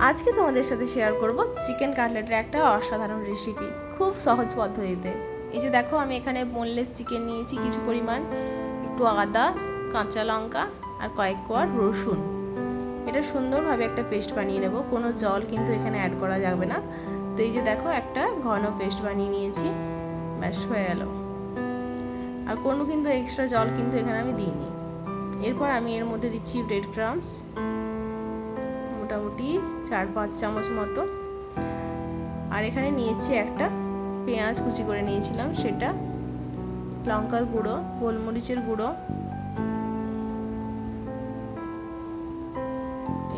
আজকে তোমাদের সাথে শেয়ার করব চিকেন কাটলেটের একটা অসাধারণ রেসিপি, খুব সহজ পদ্ধতিতে। এই যে দেখো, আমি এখানে বোনলেস চিকেন নিয়েছি কিছু পরিমাণ, একটু আদা, কাঁচা লঙ্কা আর কয়েক কোয়া রসুন। এটা সুন্দরভাবে একটা পেস্ট বানিয়ে নেব, কোনো জল কিন্তু এখানে অ্যাড করা যাবে না। তো এই যে দেখো, একটা ঘন পেস্ট বানিয়ে নিয়েছি, ব্যাস হয়ে গেল। আর কোনো কিন্তু এক্সট্রা জল কিন্তু এখানে আমি দিইনি। এরপর আমি এর মধ্যে দিচ্ছি ব্রেড ক্রাম্বস, মোটামুটি 4-5 চামচ মতো। আর এখানে নিয়েছি একটা পেঁয়াজ কুচি করে নিয়েছিলাম সেটা, লঙ্কার গুঁড়ো, গোলমরিচের গুঁড়ো,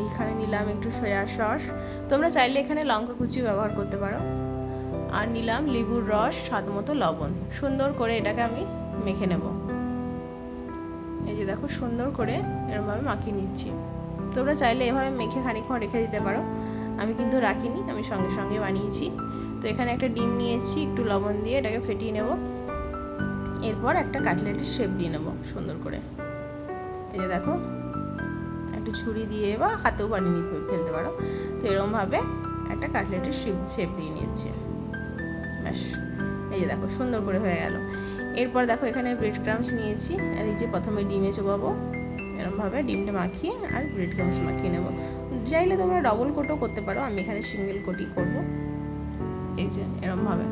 এইখানে নিলাম একটু সয়া সস, তোমরা চাইলে এখানে লঙ্কা কুচি ব্যবহার করতে পারো। আর নিলাম লেবুর রস, স্বাদ মতো লবণ। সুন্দর করে এটাকে আমি মেখে নেব। এই যে দেখো, সুন্দর করে এরকমভাবে মাখিয়ে নিচ্ছি। তোমরা চাইলে এভাবে মেখে খানিকক্ষণ রেখে দিতে পারো, আমি কিন্তু রাখিনি, আমি সঙ্গে সঙ্গে বানিয়েছি। তো এখানে একটা ডিম নিয়েছি, একটু লবণ দিয়ে এটাকে ফেটিয়ে নেব। এরপর একটা কাটলেটের শেপ দিয়ে নেব সুন্দর করে। এই যে দেখো, একটা ছুরি দিয়ে বা হাতেও বানিয়ে ফেলতে পারো। তো এরকমভাবে একটা কাটলেটের শেপ দিয়ে নিয়েছি, ব্যাস। এই যে দেখো, সুন্দর করে হয়ে গেল। এরপর দেখো, এখানে ব্রেড ক্রাম্বস নিয়েছি, আর এই যে প্রথমে ডিমে চোবাবো, এরকমভাবে ডিমটা মাখিয়ে আর ব্রেড ক্রাম্বস মাখিয়ে নেব। চাইলে তোমরা ডবল কোটও করতে পারো, আমি এখানে সিঙ্গেল কোটই করব। এই যে এরকমভাবে,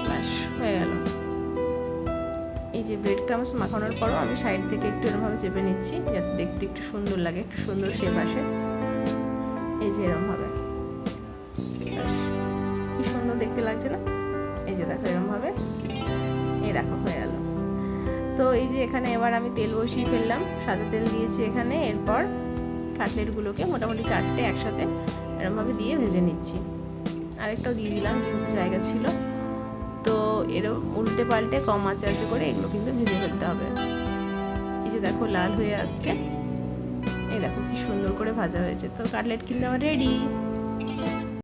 ব্যাস হয়ে গেল। এই যে ব্রেড ক্রাম্বস মাখানোর পরও আমি সাইড থেকে একটু এরকমভাবে চেপে নিচ্ছি, যাতে দেখতে একটু সুন্দর লাগে, একটু সুন্দর শেপ আসে। এই যে এরকমভাবে, ব্যাস, কি সুন্দর দেখতে লাগছে না? এই যে দেখো, এরকমভাবে, এই দেখো হয়ে গেল। তো এই যে এখানে এবার আমি তেল বসিয়ে ফেললাম, সাদা তেল দিয়েছি এখানে। এরপর কাটলেটগুলোকে মোটামুটি 4টে একসাথে এরকমভাবে দিয়ে ভেজে নিচ্ছি। আরেকটাও দিয়ে দিলাম যেহেতু জায়গা ছিল। তো এরকম উল্টে পাল্টে কম আঁচে করে এগুলো কিন্তু ভেজে ফেলতে হবে। এই যে দেখো, লাল হয়ে আসছে, এই দেখো কি সুন্দর করে ভাজা হয়েছে। তো কাটলেট কিন্তু আমার রেডি।